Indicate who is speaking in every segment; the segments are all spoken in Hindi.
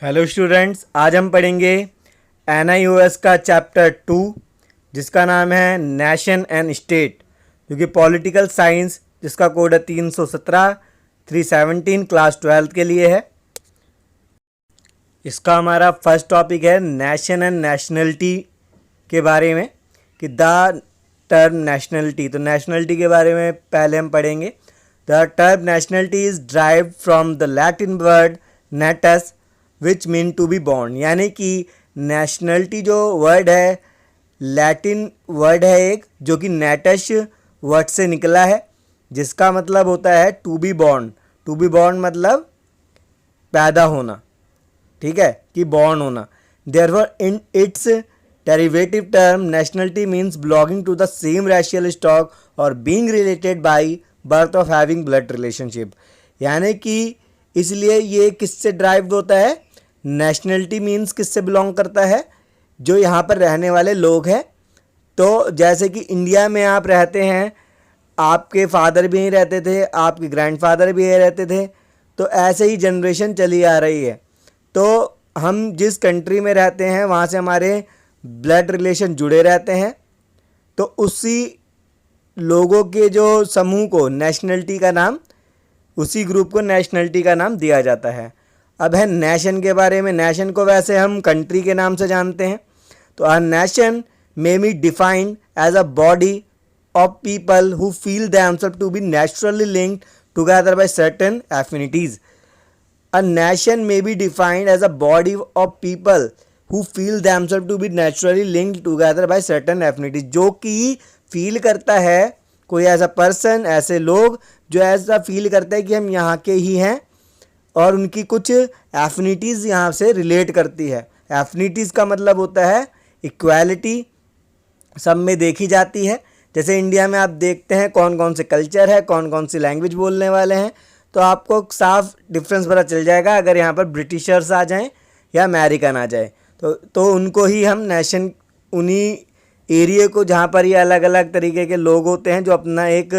Speaker 1: हेलो स्टूडेंट्स, आज हम पढ़ेंगे NIOS का चैप्टर 2 जिसका नाम है नेशन एंड स्टेट, जो कि पॉलिटिकल साइंस जिसका कोड है 317 317 क्लास 12 के लिए है। इसका हमारा फर्स्ट टॉपिक है नेशन एंड नेशनलिटी के बारे में कि द टर्म नेशनलिटी। तो नेशनलिटी के बारे में पहले हम पढ़ेंगे। The term nationality is derived from the Latin word natus which mean to be born. यानी कि नेशनलिटी जो वर्ड है लैटिन वर्ड है एक, जो कि नेटश वर्ड से निकला है, जिसका मतलब होता है to be born. To be born मतलब पैदा होना, ठीक है, कि बॉर्न होना। Therefore in its derivative term nationality means belonging to the same racial stock और being related by birth of having blood relationship. यानी कि इसलिए ये किससे ड्राइव होता है? नेशनलिटी मीन्स किससे बिलोंग करता है? जो यहाँ पर रहने वाले लोग हैं। तो जैसे कि इंडिया में आप रहते हैं, आपके फादर भी यहीं रहते थे, आपके ग्रैंडफादर भी यहीं रहते थे, तो ऐसे ही जनरेशन चली आ रही है। तो हम जिस कंट्री में रहते हैं वहाँ से हमारे ब्लड रिलेशन जुड़े रहते हैं, तो उसी लोगों के जो समूह को नेशनलिटी का नाम, उसी ग्रुप को नेशनलिटी का नाम दिया जाता है। अब है नेशन के बारे में। नेशन को वैसे हम कंट्री के नाम से जानते हैं। तो a nation may be defined as a body of people who feel themselves to be naturally linked together by certain affinities. A nation may be defined as a body of people who feel themselves to be naturally linked together by certain affinities। जो कि फील करता है कोई ऐसा पर्सन, ऐसे लोग जो ऐसा फील करता है कि हम यहाँ के ही हैं और उनकी कुछ एफिनिटीज़ यहाँ से रिलेट करती है। एफिनिटीज़ का मतलब होता है इक्वालिटी, सब में देखी जाती है। जैसे इंडिया में आप देखते हैं कौन कौन से कल्चर है, कौन कौन सी लैंग्वेज बोलने वाले हैं, तो आपको साफ डिफरेंस पता चल जाएगा अगर यहाँ पर ब्रिटिशर्स आ जाएं या अमेरिकन आ जाए। तो उनको ही हम नेशन, उन्हीं एरिया को जहाँ पर ये अलग अलग तरीके के लोग होते हैं जो अपना एक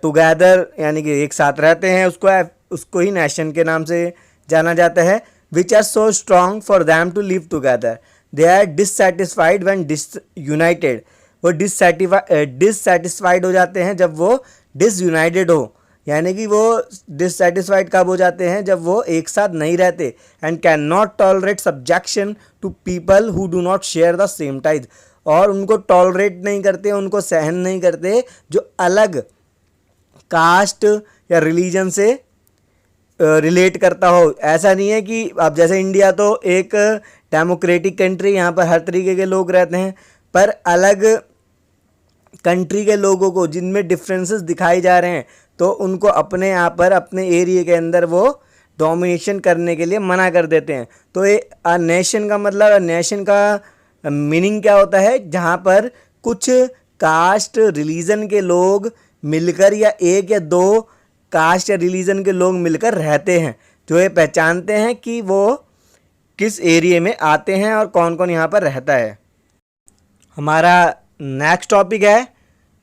Speaker 1: टुगेदर यानी कि एक साथ रहते हैं, उसको ही नेशन के नाम से जाना जाता है। Which are so strong for them to live together, they are dissatisfied when disunited. वो डिससेटिस्फाइड हो जाते हैं जब वो डिसयूनाइटेड हो, यानी कि वो डिससेटिस्फाइड कब हो जाते हैं? जब वो एक साथ नहीं रहते। And can not tolerate subjection to people who do not share the same ties. और उनको टॉलरेट नहीं करते, उनको सहन नहीं करते जो अलग कास्ट या रिलीजन से रिलेट करता हो। ऐसा नहीं है कि अब जैसे इंडिया तो एक डेमोक्रेटिक कंट्री, यहाँ पर हर तरीके के लोग रहते हैं, पर अलग कंट्री के लोगों को जिनमें डिफरेंसेस दिखाई जा रहे हैं तो उनको अपने यहाँ पर अपने एरिया के अंदर वो डोमिनेशन करने के लिए मना कर देते हैं। तो ये अ नेशन का मतलब, नेशन का मीनिंग क्या होता है? जहाँ पर कुछ कास्ट रिलीजन के लोग मिलकर या एक या दो कास्ट या रिलीजन के लोग मिलकर रहते हैं, जो ये पहचानते हैं कि वो किस एरिया में आते हैं और कौन कौन यहाँ पर रहता है। हमारा नेक्स्ट टॉपिक है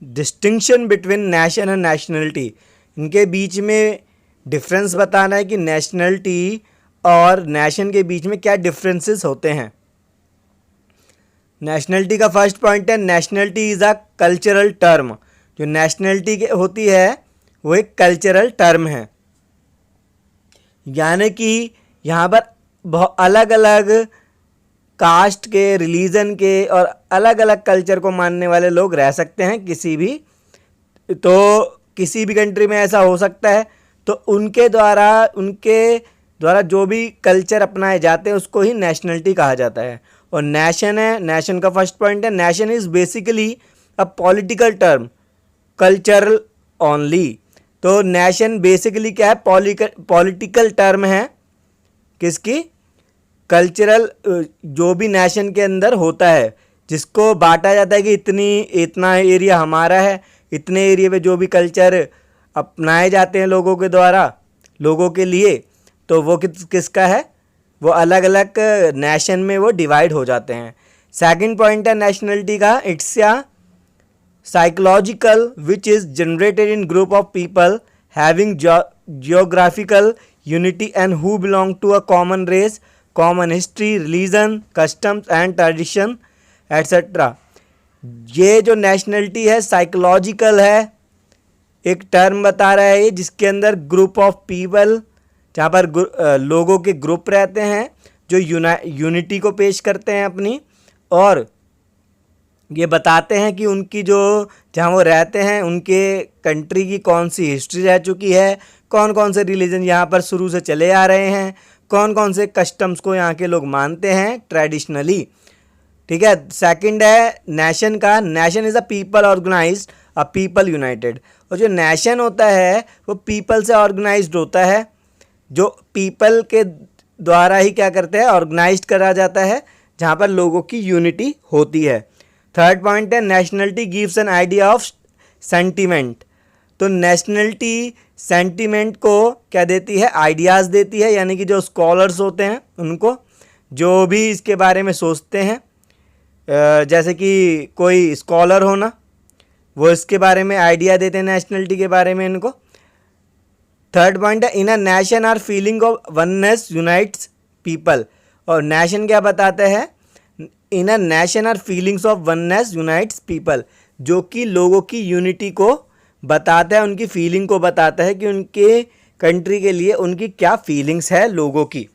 Speaker 1: distinction between nation and nationality. इनके बीच में डिफरेंस बताना है कि नेशनलिटी और नेशन के बीच में क्या डिफरेंसेस होते हैं। नेशनलिटी का फर्स्ट पॉइंट है, nationality is a cultural term. जो नेशनलिटी होती है वो एक कल्चरल टर्म है, यानी कि यहाँ पर बहुत अलग अलग कास्ट के, रिलीजन के और अलग अलग कल्चर को मानने वाले लोग रह सकते हैं किसी भी कंट्री में ऐसा हो सकता है। तो उनके द्वारा जो भी कल्चर अपनाए जाते हैं उसको ही नेशनलिटी कहा जाता है। और नेशन है, नेशन का फर्स्ट पॉइंट है, nation is basically a political term cultural only. तो नेशन बेसिकली क्या है? पॉलिटिकल टर्म है, किसकी? कल्चरल। जो भी नेशन के अंदर होता है, जिसको बांटा जाता है कि इतना एरिया हमारा है, इतने एरिया में जो भी कल्चर अपनाए जाते हैं लोगों के द्वारा, लोगों के लिए, तो वो किसका है? वो अलग अलग नेशन में वो डिवाइड हो जाते हैं। सेकंड पॉइंट है नेशनलिटी का, इट्स या psychological which is generated in group of people having geographical unity and who belong to a common race, common history, religion, customs and tradition etc. ये जो नेशनलिटी है साइकोलॉजिकल है, एक टर्म बता रहा है ये जिसके अंदर ग्रुप ऑफ पीपल, जहाँ पर लोगों के ग्रुप रहते हैं जो यूनिटी को पेश करते हैं अपनी, और ये बताते हैं कि उनकी जो जहाँ वो रहते हैं उनके कंट्री की कौन सी हिस्ट्री रह चुकी है, कौन कौन से रिलीजन यहाँ पर शुरू से चले आ रहे हैं, कौन कौन से कस्टम्स को यहाँ के लोग मानते हैं ट्रेडिशनली। ठीक है। सेकंड है नेशन का, nation is a people organised, a people united. और जो नेशन होता है वो पीपल से ऑर्गेनाइज्ड होता है, जो पीपल के द्वारा ही क्या करते हैं, ऑर्गेनाइज्ड करा जाता है, जहाँ पर लोगों की यूनिटी होती है। थर्ड पॉइंट है nationality gives an idea of sentiment. तो नेशनलिटी सेंटिमेंट को क्या देती है, आइडियाज़ देती है, यानी कि जो स्कॉलर्स होते हैं उनको, जो भी इसके बारे में सोचते हैं, जैसे कि कोई स्कॉलर होना, वो इसके बारे में आइडिया देते हैं नेशनलिटी के बारे में इनको। थर्ड पॉइंट है in a nation are feeling of oneness unites people. और नेशन क्या बताता है, in a nation are feelings of oneness unites people, जो कि लोगों की यूनिटी को बताता है, उनकी फीलिंग को बताता है कि उनके कंट्री के लिए उनकी क्या फीलिंग्स है लोगों की।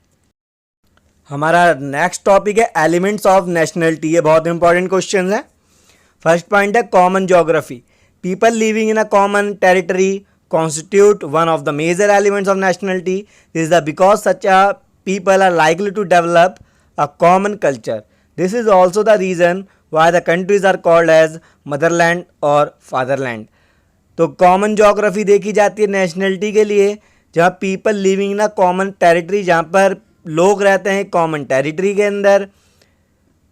Speaker 1: हमारा नेक्स्ट टॉपिक है एलिमेंट्स ऑफ नेशनलिटी। ये बहुत इंपॉर्टेंट क्वेश्चन है। फर्स्ट पॉइंट है common geography. People living in a common territory constitute one of the major elements of nationality. This is because such a people are likely to develop a common culture. This is also the reason why the countries are called as motherland or fatherland. तो कॉमन ज्योग्राफी देखी जाती है नेशनलिटी के लिए, जहाँ people living in a common territory, जहाँ पर लोग रहते हैं कॉमन टेरिटरी के अंदर।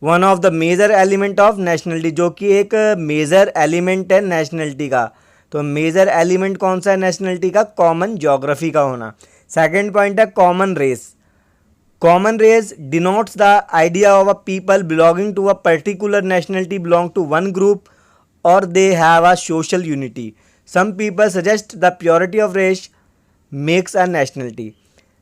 Speaker 1: One of the major element of nationality, जो कि एक मेजर एलिमेंट है नेशनलिटी का। तो मेजर एलिमेंट कौन सा है नेशनलिटी का, कॉमन ज्योग्राफी का होना। सेकंड पॉइंट है common race. Common race denotes the idea of a people belonging to a particular nationality belong to one group और they have a social unity. Some people suggest the purity of race makes a nationality.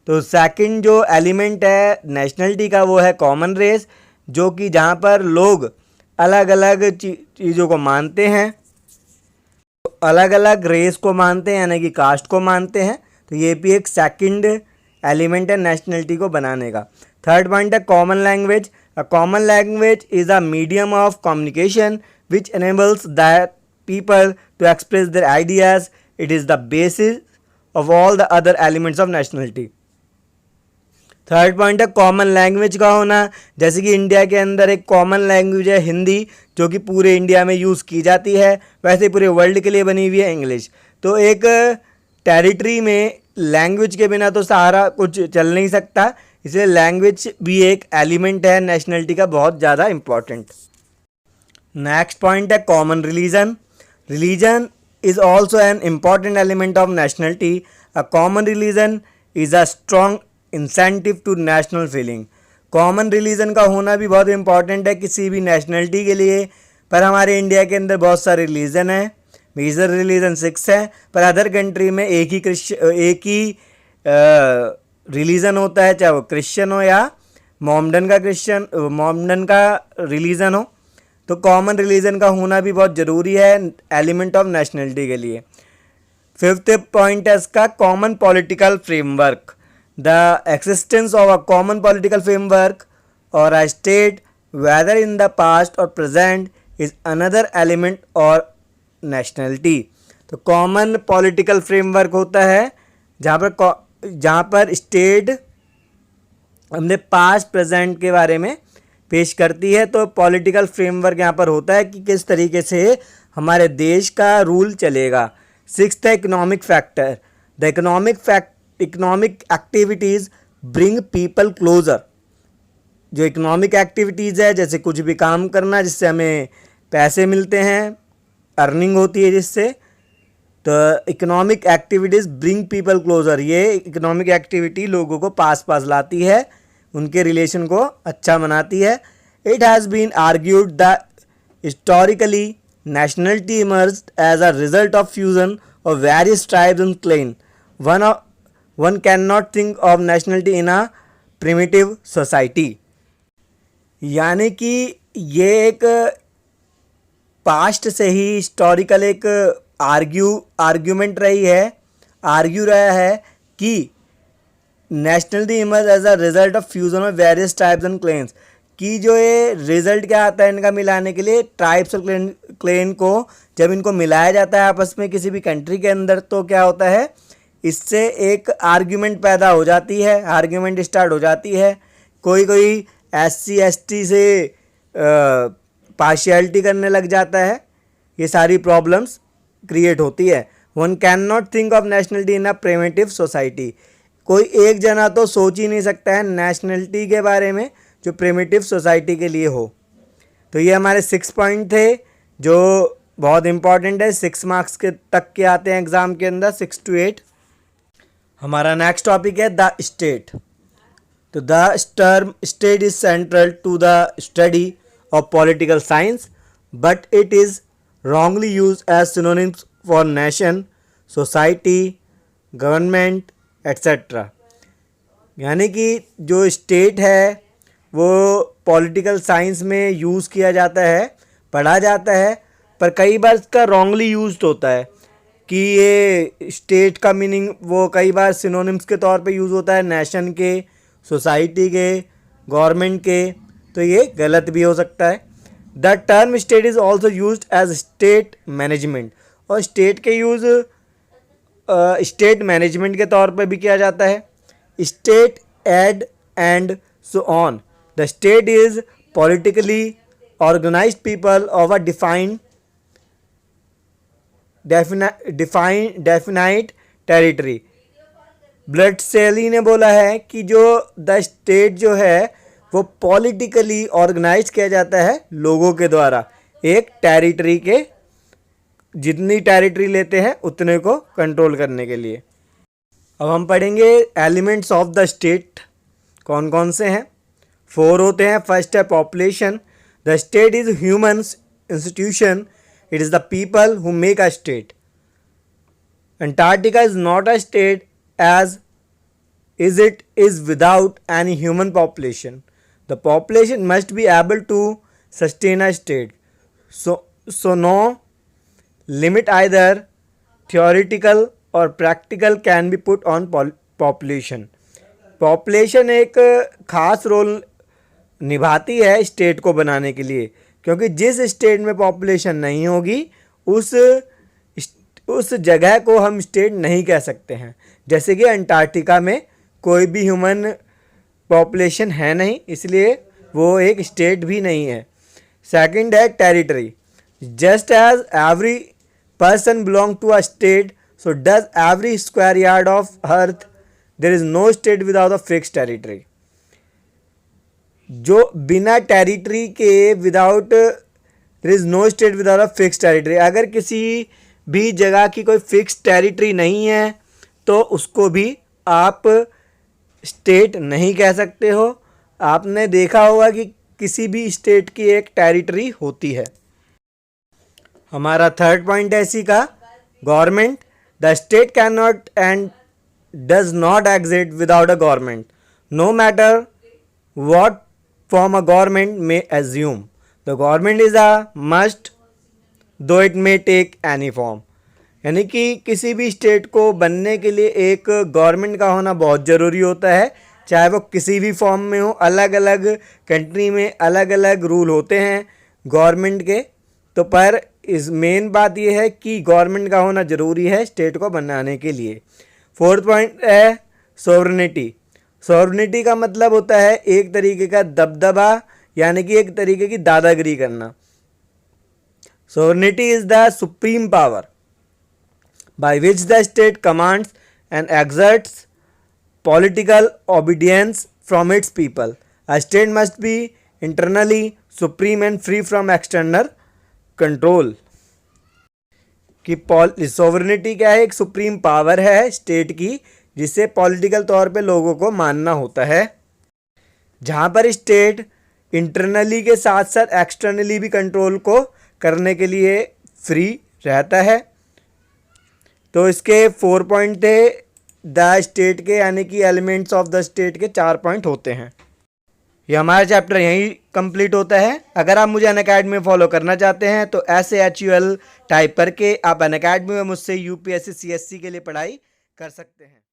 Speaker 1: तो सेकंड जो एलिमेंट है नेशनलिटी का वो है कॉमन रेस, जो कि जहाँ पर लोग अलग अलग चीज़ों को मानते हैं, अलग अलग रेस को मानते हैं, यानी कि कास्ट को मानते हैं। तो ये भी एक सेकंड एलिमेंट है नेशनलिटी को बनाने का। थर्ड पॉइंट है common language. A common language is a medium of communication which enables that people to express their ideas. It is the basis of all the other elements of nationality. Third point है कॉमन लैंग्वेज का होना। जैसे कि इंडिया के अंदर एक कॉमन लैंग्वेज है हिंदी, जो कि पूरे इंडिया में यूज़ की जाती है, वैसे पूरे वर्ल्ड के लिए बनी हुई है इंग्लिश। तो एक टेरिटरी में लैंग्वेज के बिना तो सारा कुछ चल नहीं सकता, इसलिए लैंग्वेज भी एक एलिमेंट है नेशनलिटी का, बहुत ज़्यादा इम्पॉर्टेंट। नेक्स्ट पॉइंट है common religion. Religion is also an important element of nationality. A common religion is a strong incentive to national feeling. Common religion का होना भी बहुत इंपॉर्टेंट है किसी भी नेशनलिटी के लिए। पर हमारे इंडिया के अंदर बहुत सारे रिलीजन हैं, मेजर रिलीजन 6 है, पर अदर कंट्री में एक ही रिलीजन होता है, चाहे वो क्रिश्चियन हो या मोमडन का रिलीजन हो। तो कॉमन रिलीजन का होना भी बहुत ज़रूरी है एलिमेंट ऑफ नेशनलिटी के लिए। फिफ्थ पॉइंट है इसका common political framework. The existence of a common political framework or a state, whether in the past or present, is another element or nationality. तो common political framework होता है जहाँ पर स्टेट हमने पास्ट प्रेजेंट के बारे में पेश करती है। तो पॉलिटिकल फ्रेमवर्क यहाँ पर होता है कि किस तरीके से हमारे देश का रूल चलेगा। सिक्स्थ है economic factor. The economic activities bring people closer. जो इकोनॉमिक एक्टिविटीज़ है, जैसे कुछ भी काम करना जिससे हमें पैसे मिलते हैं, अर्निंग होती है जिससे, तो economic activities bring people closer. ये इकोनॉमिक एक्टिविटी लोगों को पास लाती है, उनके रिलेशन को अच्छा बनाती है। It has been argued the historically nationality emerged as a result of fusion of various tribes and clans. One can not think of nationality in a primitive society. यानी कि ये एक पास्ट से ही हिस्टोरिकल एक आर्ग्यूमेंट आर्ग्यू रहा है कि nationality emerge as a result of fusion of various tribes and clans, कि जो ये रिजल्ट क्या आता है इनका मिलाने के लिए, ट्राइब्स और क्लेन को जब इनको मिलाया जाता है आपस में किसी भी कंट्री के अंदर, तो क्या होता है, इससे एक आर्ग्यूमेंट पैदा हो जाती है, आर्ग्यूमेंट स्टार्ट हो जाती है। कोई SC ST से पार्शियलिटी करने लग जाता है, ये सारी प्रॉब्लम्स क्रिएट होती है। One can not think of nationality in a primitive society, कोई एक जना तो सोच ही नहीं सकता है नेशनलिटी के बारे में जो प्रिमिटिव सोसाइटी के लिए हो। तो ये हमारे 6 पॉइंट थे जो बहुत इंपॉर्टेंट है, 6 मार्क्स के तक के आते हैं एग्ज़ाम के अंदर, 6 to 8। हमारा नेक्स्ट टॉपिक है द स्टेट। तो the term state is central to the study of political science, but it is wrongly used as synonyms for nation, society, government, etc. यानी कि जो स्टेट है वो पॉलिटिकल साइंस में यूज़ किया जाता है, पढ़ा जाता है, पर कई बार इसका रॉन्गली यूज्ड होता है कि ये स्टेट का मीनिंग वो कई बार सिनोनिम्स के तौर पे यूज़ होता है नेशन के, सोसाइटी के, गवर्नमेंट के, तो ये गलत भी हो सकता है। The term state is also use as state management, और स्टेट के यूज़ स्टेट मैनेजमेंट के तौर पर भी किया जाता है। State aid and so on. The state is politically organized people of a definite territory. Bluntschli ने बोला है कि जो द स्टेट जो है वो पॉलिटिकली ऑर्गेनाइज किया जाता है लोगों के द्वारा, एक टेरिटरी के, जितनी टेरिटरी लेते हैं उतने को कंट्रोल करने के लिए। अब हम पढ़ेंगे एलिमेंट्स ऑफ द स्टेट कौन कौन से हैं। 4 होते हैं। फर्स्ट है population. The state is human institution, it is the people who make a state. Antarctica is not a state as it is without any human population. The population must be able to sustain a state. So no limit either theoretical or practical can be put on population. Population एक खास रोल निभाती है स्टेट को बनाने के लिए, क्योंकि जिस स्टेट में पॉपुलेशन नहीं होगी उस जगह को हम स्टेट नहीं कह सकते हैं। जैसे कि अंटार्कटिका में कोई भी ह्यूमन पॉपुलेशन है नहीं, इसलिए वो एक स्टेट भी नहीं है। सेकंड है territory. Just as every person belong to a state, so does every square yard of earth. There is no state without a fix territory. जो बिना टेरिटरी के there is no state without a fix territory. अगर किसी भी जगह की कोई फिक्स टेरिटरी नहीं है तो उसको भी आप स्टेट नहीं कह सकते हो। आपने देखा होगा कि किसी भी स्टेट की एक टेरिटरी होती है। हमारा थर्ड पॉइंट है इसी का, government. The state can not and does not exist without a government, no matter what form a government may assume. The government is a must though it may take any form. यानी कि किसी भी स्टेट को बनने के लिए एक गवर्नमेंट का होना बहुत ज़रूरी होता है, चाहे वो किसी भी फॉर्म में हो। अलग अलग कंट्री में अलग अलग रूल होते हैं गवर्नमेंट के, तो पर इस मेन बात यह है कि गवर्नमेंट का होना ज़रूरी है स्टेट को बनाने के लिए। फोर्थ पॉइंट है सॉवरेनिटी। सॉवरेनिटी का मतलब होता है एक तरीके का दबदबा, यानी कि एक तरीके की दादागिरी करना। Sovereignty is the supreme power by which the state commands and exerts political obedience from its people. A state must be internally supreme and free from external control. कि sovereignty क्या है, एक सुप्रीम पावर है स्टेट की जिसे पॉलिटिकल तौर पे लोगों को मानना होता है, जहाँ पर स्टेट इंटरनली के साथ साथ एक्सटर्नली भी कंट्रोल को करने के लिए फ्री रहता है। तो इसके 4 पॉइंट थे द स्टेट के यानी कि एलिमेंट्स ऑफ द स्टेट के 4 पॉइंट होते हैं। ये हमारा चैप्टर यहीं कंप्लीट होता है। अगर आप मुझे अनअकैडमी में फॉलो करना चाहते हैं तो SAHUL टाइप करके आप अनअकैडमी में मुझसे UPSC CSC के लिए पढ़ाई कर सकते हैं।